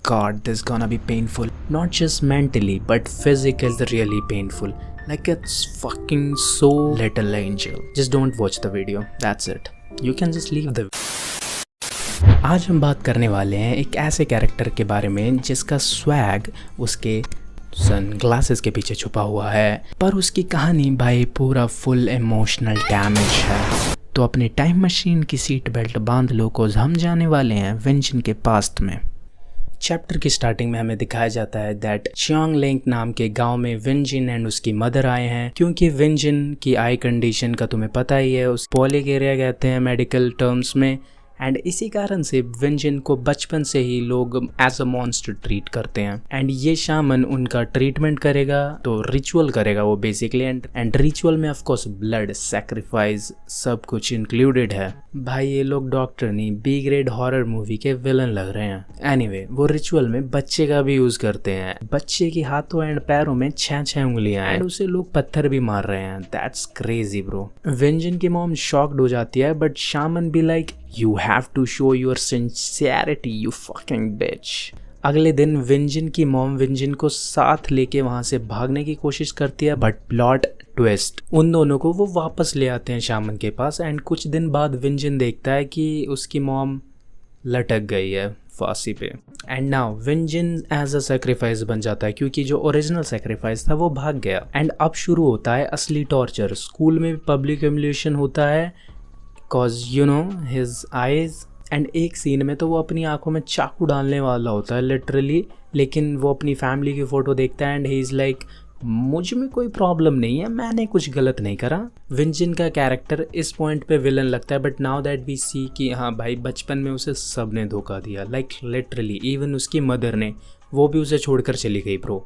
God, this gonna be painful. Not just mentally, but physically really painful. Like it's fucking so Little Angel. Just don't watch the video. That's it. You can just leave the. आज हम बात करने वाले हैं एक ऐसे character के बारे में जिसका स्वैग उसके सनग्लासेस के पीछे छुपा हुआ है, पर उसकी कहानी भाई पूरा फुल इमोशनल डैमेज है। तो अपनी टाइम मशीन की सीट बेल्ट बांध लो, कोज हम जाने वाले हैं विंजन के पास्ट में। चैप्टर की स्टार्टिंग में हमें दिखाया जाता है दैट चियोंगलिंग नाम के गांव में विंजन एंड उसकी मदर आए हैं, क्योंकि विंजन की आई कंडीशन का तुम्हें पता ही है, उस पॉलीगेरिया कहते हैं मेडिकल टर्म्स में। एंड इसी कारण से विंजन को बचपन से ही लोग एज अ मॉन्स्टर ट्रीट करते हैं। एंड ये शामन उनका ट्रीटमेंट करेगा, तो रिचुअल करेगा वो बेसिकली। एंड रिचुअल में ऑफ कोर्स ब्लड सैक्रिफाइस सब कुछ इंक्लूडेड है। भाई ये लोग डॉक्टर नहीं, बी ग्रेड हॉरर मूवी के विलन लग रहे हैं। एनीवे, वो रिचुअल में बच्चे का भी यूज करते हैं। बच्चे की हाथों एंड पैरों में 6 उंगलियां हैं, उसे लोग पत्थर भी मार रहे हैं। That's crazy bro. विंजन की मॉम शॉक्ड हो जाती है, बट शामन भी like You have to show your sincerity, you fucking bitch. अगले दिन विंजन की मॉम विंजन को साथ लेके वहाँ से भागने की कोशिश करती है, बट प्लॉट ट्विस्ट, उन दोनों को वो वापस ले आते हैं शामन के पास। एंड कुछ दिन बाद विंजन देखता है कि उसकी मॉम लटक गई है फांसी पे। And now Winjin as a sacrifice बन जाता है, क्योंकि जो ओरिजिनल सेक्रीफाइस था वो भाग गया। एंड अब शुरू होता है असली टॉर्चर। स्कूल में पब्लिक ह्यूमिलिएशन होता है, cause you know his eyes। And एक सीन में तो वो अपनी आंखों में चाकू डालने वाला होता है लिटरली, लेकिन वो अपनी फैमिली की फ़ोटो देखता है एंड ही इज़ लाइक मुझ में कोई प्रॉब्लम नहीं है, मैंने कुछ गलत नहीं करा। विंजन का कैरेक्टर इस पॉइंट पे विलन लगता है, बट नाउ दैट वी सी कि हाँ भाई बचपन में उसे सब ने धोखा दिया, लाइक लिटरली इवन उसकी मदर ने, वो भी उसे छोड़कर चली गई ब्रो।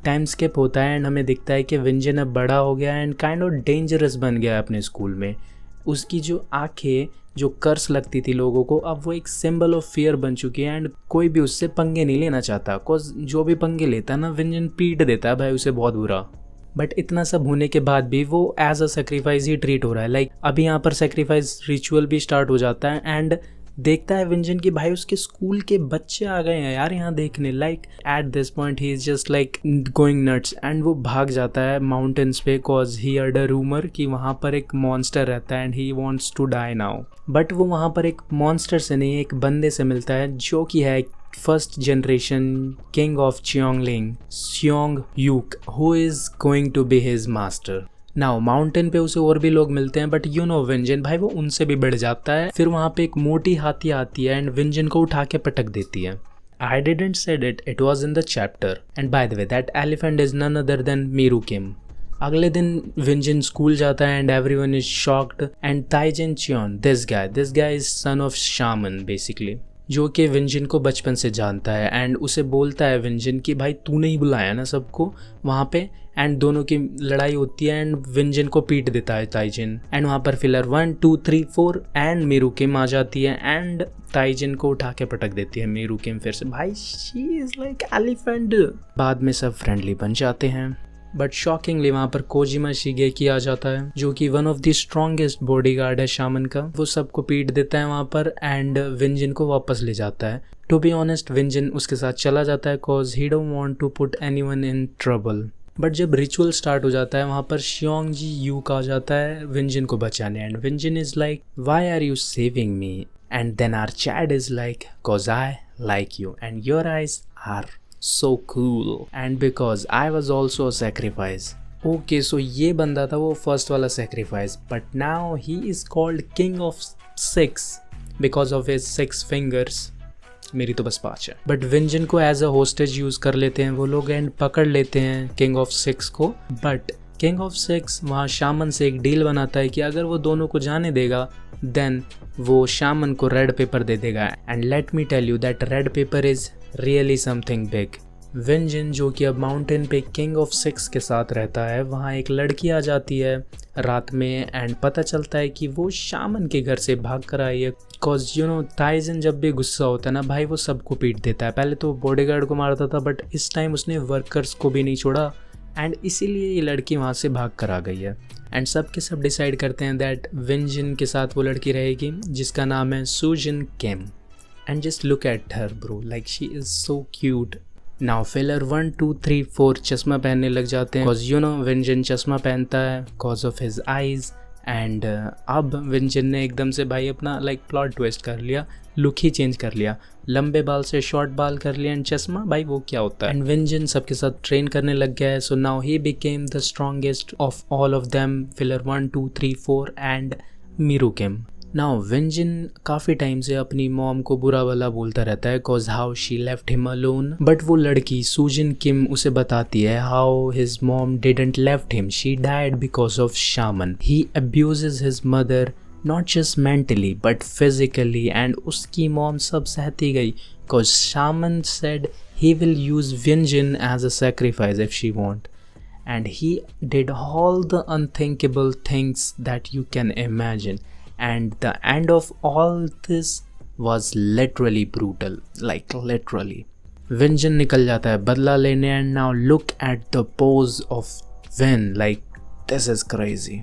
टाइम स्किप होता है एंड हमें दिखता है कि विंजन अब बड़ा हो गया एंड काइंड ऑफ डेंजरस बन गया अपने स्कूल में। उसकी जो आंखें जो कर्स लगती थी लोगों को, अब वो एक सिंबल ऑफ फियर बन चुकी है एंड कोई भी उससे पंगे नहीं लेना चाहता। बिकॉज जो भी पंगे लेता है ना विंजन पीट देता है भाई उसे बहुत बुरा। बट इतना सब होने के बाद भी वो एज अ सेक्रीफाइस ही ट्रीट हो रहा है। लाइक अभी यहाँ पर सेक्रीफाइस रिचुअल भी स्टार्ट हो जाता है एंड देखता है विंजन की भाई उसके स्कूल के बच्चे आ गए हैं यार यहाँ देखने। Like at this point he is just like going nuts and वो भाग जाता है माउंटेन्स पे, cause he heard a rumour कि वहाँ पर एक मॉन्स्टर रहता है and he wants to die now. But वो वहाँ पर एक मॉन्स्टर से नहीं, एक बंदे से मिलता है जो कि है first generation king of Cheongling, Seong Yuk, who is going to be his master. Now mountain पे उसे और भी लोग मिलते हैं, बट यू नो विंजन भाई वो उनसे भी बढ़ जाता है। फिर वहाँ पे एक मोटी हाथी आती है एंड विंजन को उठा के पटक देती है। I didn't said it, it was in the chapter. And by the way, that elephant is none other than मीरू किम। अगले दिन विंजन स्कूल जाता है and everyone is shocked and Taejin Cheon, this guy is son of Shaman basically, जो कि विंजन को बचपन से जानता है एंड उसे बोलता है विंजन कि भाई तूने ही बुलाया ना सबको वहाँ पे। एंड दोनों की लड़ाई होती है एंड विंजन को पीट देता है ताइजन। एंड वहाँ पर फिलर 1 2 3 4 एंड मीरू किम आ जाती है एंड ताइजन को उठा के पटक देती है मीरू किम फिर से। भाई शी इज लाइक एलिफेंट। बाद में सब फ्रेंडली बन जाते हैं, बट शॉकिंगली वहाँ पर कोजिमा शिगेकी आ जाता है, जो कि one of the strongest bodyguard है शामन का। वो सबको पीट देता है वहाँ पर एंड विंजन को वापस ले जाता है। टू बी ऑनेस्ट विंजन उसके साथ चला जाता है, cause he don't want to put anyone in trouble. But जब रिचुअल स्टार्ट हो जाता है वहाँ पर शियोंग जी यूक आ जाता है विंजन को बचाने and Winjin is like why are you saving me? And then our chat is like cause I like you and your eyes are so cool and because I was also a sacrifice. Okay, so ये बंदा था वो first वाला sacrifice, but now he is called King of Six because of his 6 fingers. मेरी तो बस 5 है। But विंजन को एज अ होस्टेज यूज कर लेते हैं वो लोग एंड पकड़ लेते हैं किंग ऑफ 6 को। बट किंग ऑफ 6 वहाँ शामन से एक डील बनाता है कि अगर वो दोनों को जाने देगा देन वो शामन को रेड पेपर दे देगा। And let me tell you that red paper is really something big. Winjin जो कि अब माउंटेन पे किंग ऑफ 6 के साथ रहता है, वहाँ एक लड़की आ जाती है रात में एंड पता चलता है कि वो शामन के घर से भाग कर आई है। कॉज यू नो ताइजन जब भी गुस्सा होता है ना भाई वो सबको पीट देता है। पहले तो बॉडीगार्ड को मारता था बट इस टाइम उसने वर्कर्स को भी नहीं छोड़ा एंड इसीलिए ये लड़की वहाँ से भाग कर आ गई है। एंड सब के सब डिसाइड करते हैं दैट विंजन के साथ वो लड़की रहेगी जिसका नाम है सूजिन किम। And just look at her bro, like she is so cute. Now filler 1 2 3 4 चश्मा पहनने लग जाते हैं, cause you know विंजन चश्मा पहनता है cause of his eyes. And अब विंजन ने एकदम से भाई अपना लाइक प्लॉट ट्विस्ट कर लिया, लुक ही चेंज कर लिया, लंबे बाल से शॉर्ट बाल कर लिया एंड चश्मा, भाई वो क्या होता है। एंड विंजन सबके साथ ट्रेन करने लग गया है, so now he became the strongest of all of them, pillar 1 2 3 4 and Miru Kim. Now Winjin काफ़ी टाइम से अपनी मॉम को बुरा भला बोलता रहता है cause how she left him alone, but वो लड़की सूजन किम उसे बताती है how his mom didn't left him, she died because of Shaman. He abuses his mother not just mentally but physically, and उसकी मॉम सब सहती गई cause Shaman said he will use Winjin as a sacrifice if she want, and he did all the unthinkable things that you can imagine. And the end of all this was literally brutal, like literally. विंजन निकल जाता है बदला लेने, and now look at the pose of Vin, like this is crazy.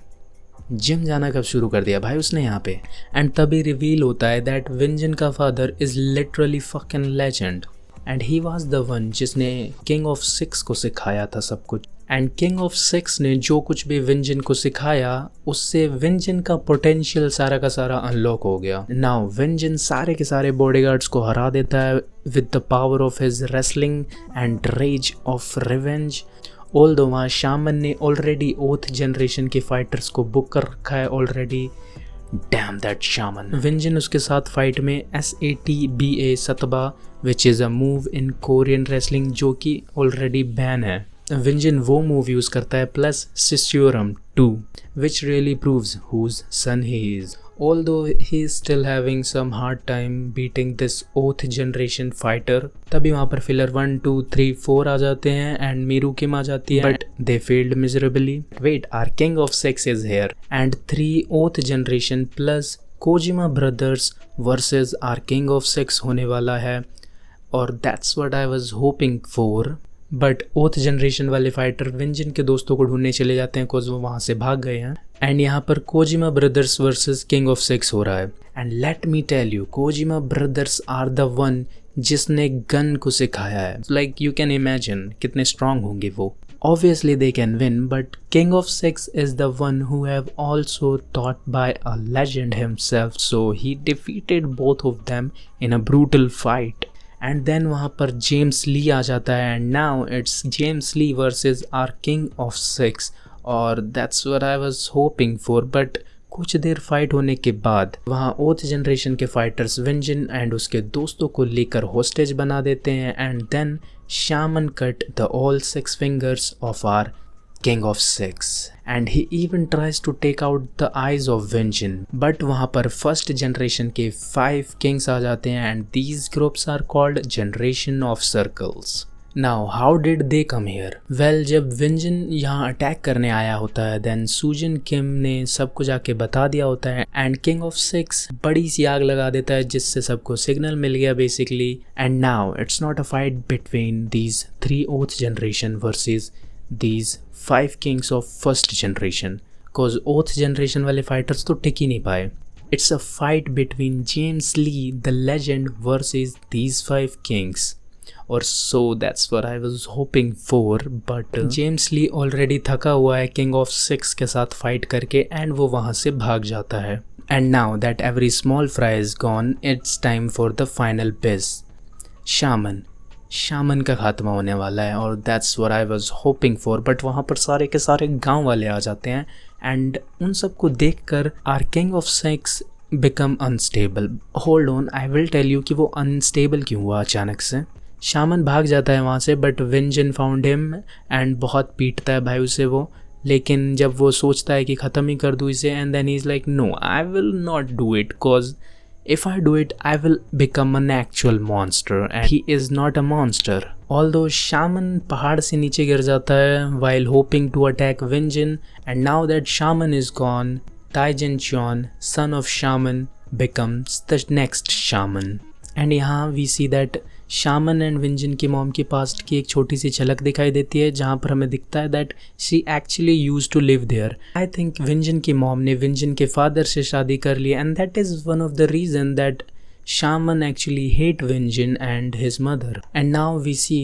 Gym जाना कब शुरू कर दिया भाई उसने यहाँ पे. एंड तभी रिवील होता है दैट विंजन का father is literally fucking legend, and he was the one जिसने किंग ऑफ सिक्स को सिखाया था सब कुछ. एंड किंग ऑफ सिक्स ने जो कुछ भी विंजन को सिखाया उससे विंजन का पोटेंशियल सारा का सारा अनलॉक हो गया. नाउ विंजन सारे के सारे बॉडीगार्ड्स को हरा देता है with the power of his wrestling and rage of revenge. Although वहाँ शामन ने ऑलरेडी ओथ जनरेशन के फाइटर्स को बुक कर रखा है already. Damn that Shaman. Winjin उसके साथ फाइट में SATBA satba which is a move in Korean wrestling जो कि ऑलरेडी बैन है. विंजन वो मूव यूज़ करता है प्लस सिस्योरम 2 which really proves whose son he is. Although he is still having some hard time beating this oath generation fighter. तभी वहाँ पर फिलर 1 2 3 4 आ जाते हैं एंड मीरुकिम आ जाती है, but they failed miserably. Wait, our king of six is here and 3 oath generation plus Kojima brothers versus our king of six होने वाला है, और that's what I was hoping for. But oath generation वाले fighter विंजन के दोस्तों को ढूंढने चले जाते हैं बिकॉज वो वहाँ से भाग गए हैं. एंड यहाँ पर Kojima brothers versus king of six हो रहा है. And let me tell you, Kojima brothers are the one जिसने गन को सिखाया है. लाइक यू कैन इमेजिन कितने स्ट्रांग होंगे वो. Obviously they can win, but King of Six is the one who have also taught by a legend himself, so he defeated both of them in a brutal fight. And then वहाँ पर James Lee आ जाता है and now it's James Lee versus our king of six, और that's what I was hoping for. But कुछ देर fight होने के बाद वहाँ ओथ जनरेशन के फाइटर्स विंजन एंड उसके दोस्तों को लेकर होस्टेज बना देते हैं, and then Shaman cut the all 6 fingers off our King of Six, and he even tries to take out the eyes of Vincent. But वहाँ पर फर्स्ट जनरेशन के 5 kings आ जाते हैं and these groups are called Generation of Circles. Now how did they come here? Well, जब Vincent यहाँ attack करने आया होता है then सूजन किम ने सबको जाके बता दिया होता है and King of Six बड़ी सी आग लगा देता है जिससे सबको सिग्नल मिल गया basically. And now it's not a fight between these 3 oath generation versus these 5 kings of first generation, cause oath generation वाले fighters तो टिक ही नहीं पाए. It's a fight between James Lee the legend versus these 5 kings, or so that's what I was hoping for. But James Lee already थका हुआ है King of Six के साथ fight करके and वो वहाँ से भाग जाता है. And now that every small fry is gone, it's time for the final biss. Shaman का खात्मा होने वाला है, और that's what I was hoping for. But वहाँ पर सारे के सारे गांव वाले आ जाते हैं एंड उन सबको देखकर are king of six become unstable. Hold on, I will tell you कि वो अनस्टेबल क्यों हुआ अचानक से. शामन भाग जाता है वहाँ से बट विंजन फाउंड हिम एंड बहुत पीटता है भाई उसे वो. लेकिन जब वो सोचता है कि ख़त्म ही कर दूँ इसे, and then he is like no, I will not do it cause if I do it, I will become an actual monster, and he is not a monster. Although Shaman पहाड़ से नीचे गिर जाता है while hoping to attack Vincent, and now that Shaman is gone, Taijin Chon, son of Shaman, becomes the next Shaman. And यहाँ we see that Shaman and Winjin की mom की past की एक छोटी सी झलक दिखाई देती है जहाँ पर हमें दिखता है that she actually use to live there. I think Winjin की मॉम ने विंजन के फादर से शादी कर ली and that is one of the reason that Shaman actually hate Vengeance and his mother. And now we see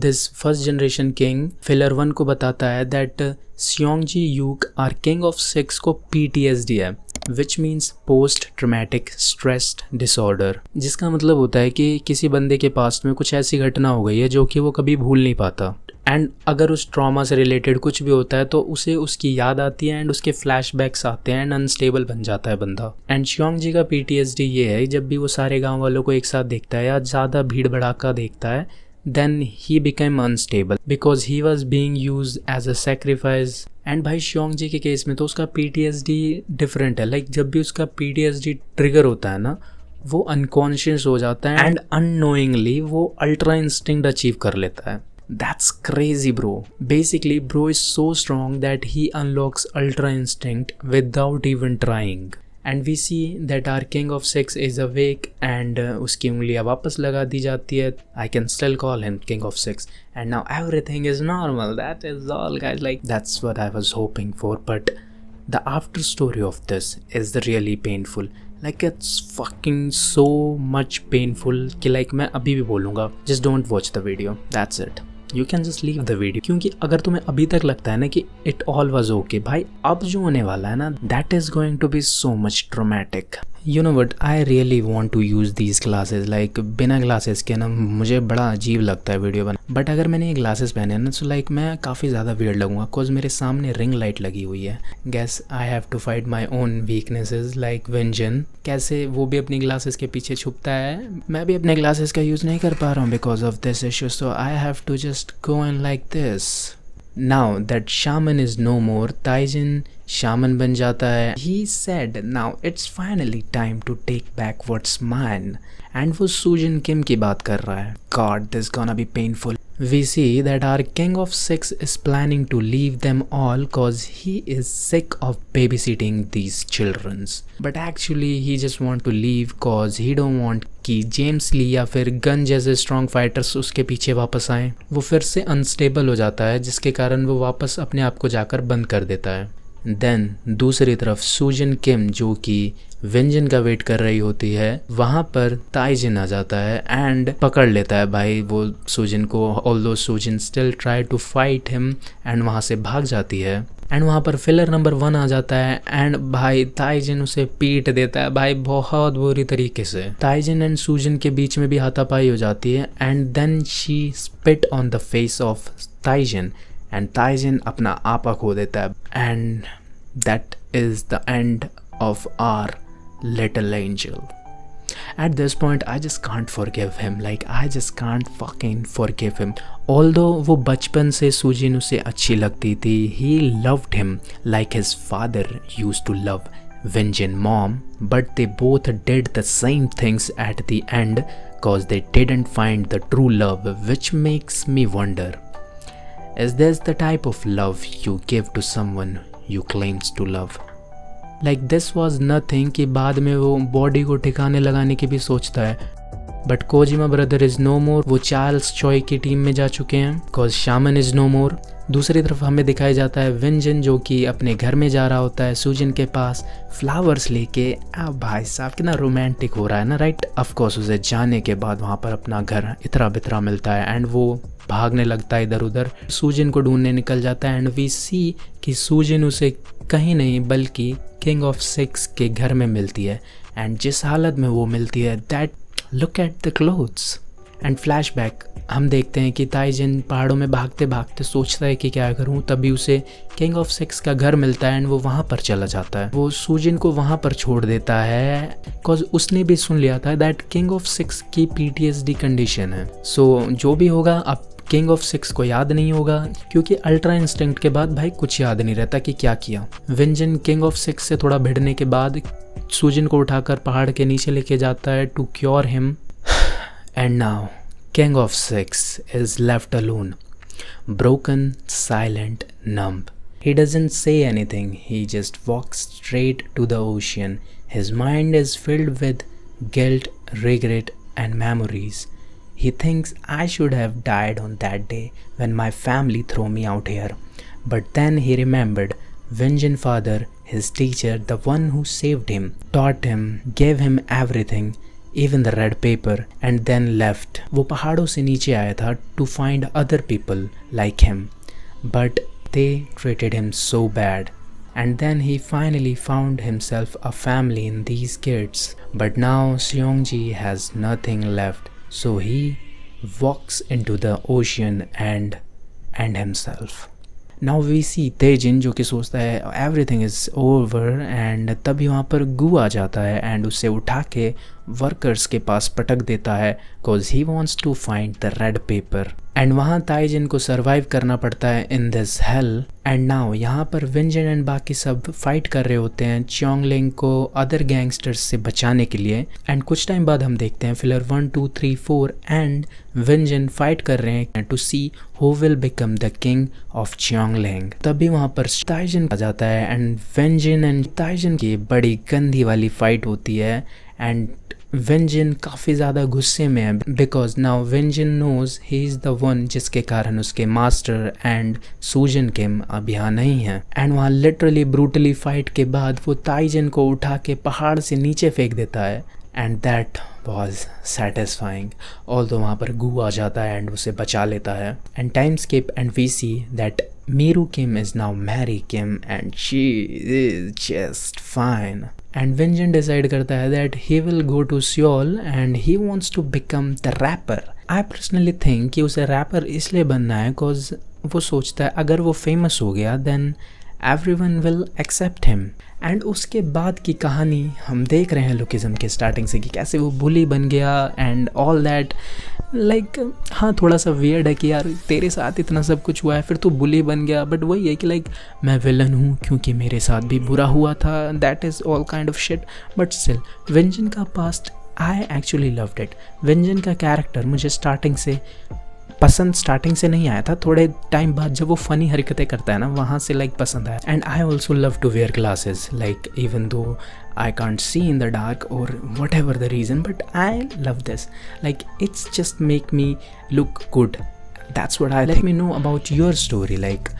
this first generation king filler 1 को बताता है that Seongji Yuk our king of 6 को PTSD है, which means post traumatic stress disorder, जिसका मतलब होता है कि किसी बंदे के पास्ट में कुछ ऐसी घटना हो गई है जो कि वो कभी भूल नहीं पाता, एंड अगर उस ट्रॉमा से रिलेटेड कुछ भी होता है तो उसे उसकी याद आती है एंड उसके फ्लैशबैक्स आते हैं एंड अनस्टेबल बन जाता है बंदा। एंड शियोंगजी का PTSD ये है, जब भी वो सारे गांव वालों को एक साथ देखता है या ज़्यादा भीड़ भड़ाका देखता है, then he became unstable because he was being use as a sacrifice. And भाई शियोंगजी के केस में तो उसका PTSD डिफरेंट है, लाइक जब भी उसका PTSD ट्रिगर होता है ना, वो अनकॉन्शियस हो जाता है एंड अननोइंगली वो अल्ट्रा इंस्टिंक्ट अचीव कर लेता है। That's crazy, bro. Basically, bro is so strong that he unlocks Ultra Instinct without even trying. And we see that our King of 6 is awake and उसकी उंगलियां वापस लगा दी जाती है. I can still call him King of 6. And now everything is normal. That is all, guys. Like, that's what I was hoping for. But the after story of this is really painful. Like, it's fucking so much painful कि like मैं अभी भी बोलूँगा, just don't watch the video. That's it. You can just leave the video. क्योंकि अगर तुम्हें अभी तक लगता है ना कि it all was okay, भाई अब जो होने वाला है ना, that is going to be so much traumatic. You know what, I really want to use these glasses. Like बिना glasses के ना मुझे बड़ा अजीब लगता है वीडियो बना, बट अगर मैंने ये glasses पहने हैं ना तो like मैं काफ़ी ज़्यादा weird लगूंगा, cause मेरे सामने ring light लगी हुई है. Guess I have to fight my own weaknesses like Vengeance. कैसे वो भी अपनी glasses के पीछे छुपता है, मैं भी अपने glasses का यूज़ नहीं कर पा रहा हूँ because of this issue, so I have to just go in like this. Now that Shaman is no more, Taijin Shaman बन जाता है. He said, now it's finally time to take back what's mine. And वो Soojin Kim की बात कर रहा है. God, this gonna be painful. We see that our King of 6 is planning to leave them all cause he is sick of babysitting these children. But actually he just want to leave cause he don't want कि James ली या फिर gun जैसे strong fighters उसके पीछे वापस आएँ. वो फिर से अनस्टेबल हो जाता है जिसके कारण वो वापस अपने आप को जाकर बंद कर देता है. देन दूसरी तरफ सूजिन किम जो कि वेंजन का वेट कर रही होती है, वहाँ पर ताइजिन आ जाता है एंड पकड़ लेता है भाई वो सूजिन को, although Sujin still try to fight him and वहाँ से भाग जाती है. एंड वहाँ पर फिलर नंबर 1 आ जाता है एंड भाई ताइजिन उसे पीट देता है भाई बहुत बुरी तरीके से. ताइजिन एंड सूजिन के बीच में भी हाथापाई हो जाती है and then she spit on the face of Taejin and Taejin अपना आपा खो देता है. And that is the end of our little angel. At this point, I just can't forgive him. Like, I just can't fucking forgive him. Although वो बचपन से सूजिन उसे अच्छी लगती थी, he loved him like his father used to love Vengeance mom, but they both did the same things at the end cause they didn't find the true love, which makes me wonder, is this the type of love you give to someone you claims to love? Like this was nothing कि बाद में वो body को ठिकाने लगाने की भी सोचता है. But Kojima brother is no more, वो चार्ल्स चॉय की टीम में जा चुके हैं cause Shaman is no more. दूसरी तरफ हमें दिखाया जाता है वेंजन जो कि अपने घर में जा रहा होता है सूजिन के पास फ्लावर्स लेके. अब भाई साहब कितना रोमांटिक हो रहा है ना, राइट. ऑफकोर्स उसे जाने के बाद वहाँ पर अपना घर इतरा बितरा मिलता है एंड वो भागने लगता है इधर उधर, सूजिन को ढूंढने निकल जाता है एंड वी सी कि सूजिन उसे कहीं नहीं बल्कि किंग ऑफ 6 के घर में मिलती है. एंड जिस हालत में वो मिलती है, that look at the clothes. And flashback हम देखते हैं कि ताइजिन पहाड़ों में भागते भागते सोचता है कि क्या करूं, तभी उसे किंग ऑफ 6 का घर मिलता है एंड वो वहाँ पर चला जाता है. वो सूजिन को वहाँ पर छोड़ देता है बिकॉज उसने भी सुन लिया था दैट किंग ऑफ 6 की PTSD कंडीशन है. सो जो भी होगा अब किंग ऑफ 6 को याद नहीं होगा क्योंकि अल्ट्रा इंस्टिंक्ट के बाद भाई कुछ याद नहीं रहता कि क्या किया. वेंजन किंग ऑफ 6 से थोड़ा भिड़ने के बाद सूजिन को उठाकर पहाड़ के नीचे लेके जाता है to cure him. And now king of 6 is left alone, broken, silent, numb. He doesn't say anything, he just walks straight to the ocean. His mind is filled with guilt, regret and memories. He thinks I should have died on that day when my family threw me out here. But then he remembered Vengeance father, his teacher, the one who saved him, taught him, gave him everything. even the red paper, and then left. वो पहाड़ों से नीचे आया था to find other people like him, but they treated him so bad. And then he finally found himself a family in these kids. But now Seongji has nothing left, so he walks into the ocean and himself. Now we see तेजिन जो कि सोचता है everything is over, and तभी वहाँ पर गू आ जाता है and उसे उठा के वर्कर्स के पास पटक देता है cause he wants to find the red paper. And वहाँ ताइजिन को सर्वाइव करना पड़ता है in this hello. And now यहाँ पर विंजन एंड बाकी सब फाइट कर रहे होते हैं चियोंगलिंग को अदर गैंगस्टर्स से बचाने के लिए. एंड कुछ टाइम बाद हम देखते हैं फिलर 1 2 3 4 एंड विंजन फाइट कर रहे हैं to see who will become the king of Cheongling. तभी वहाँ पर ताइजिन आ जाता है एंड विंजन एंड ताइजिन की बड़ी गंदी वाली फाइट होती है. एंड विंजन काफ़ी ज़्यादा गुस्से में है because now Winjin knows he is the one जिसके कारण उसके मास्टर एंड सूजन किम अब यहाँ नहीं हैं. एंड वहाँ लिटरली ब्रूटली फाइट के बाद वो ताइजिन को उठा के पहाड़ से नीचे फेंक देता है. And that was satisfying. Although वहाँ पर गू आ जाता है एंड उसे बचा लेता है. And time skip and we see that Miru Kim is now Mary Kim and she is just fine. And Winjin decide करता है that he will go to Seoul and he wants to become the rapper. I personally think कि उसे wrapper इसलिए बनना है because वो सोचता है अगर वो फेमस हो गया then everyone will accept him. And उसके बाद की कहानी हम देख रहे हैं लुकिज्म के स्टार्टिंग से कि कैसे वो बुली बन गया एंड ऑल दैट. लाइक हाँ थोड़ा सा वियर्ड है कि यार तेरे साथ इतना सब कुछ हुआ है फिर तू बुली बन गया. बट वही है कि लाइक मैं विलन हूँ क्योंकि मेरे साथ भी बुरा हुआ था. That is all kind of shit. But still Winjin का past I actually loved it. Winjin का कैरेक्टर मुझे स्टार्टिंग से नहीं आया था. थोड़े टाइम बाद जब वो फ़नी हरकतें करता है ना वहाँ से लाइक पसंद आया. And I also love to wear glasses like even though I can't see in the dark or whatever the reason, but I love this. Like it's just make me look good. That's what I think. Let me know about your story. Like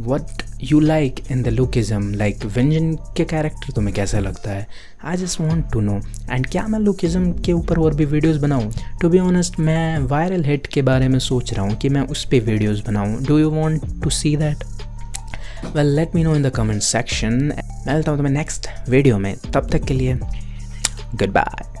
what you like in the lookism. Like विंजन के character तुम्हें कैसा लगता है? I just want to know. And क्या मैं lookism के ऊपर और भी वीडियोस बनाऊँ? To be honest मैं वायरल हिट के बारे में सोच रहा हूँ कि मैं उस पर वीडियोस बनाऊँ. Do you want to see that? Well, let me know in the comment section. मैं मिलता हूँ तुम्हें नेक्स्ट वीडियो में. तब तक के लिए goodbye.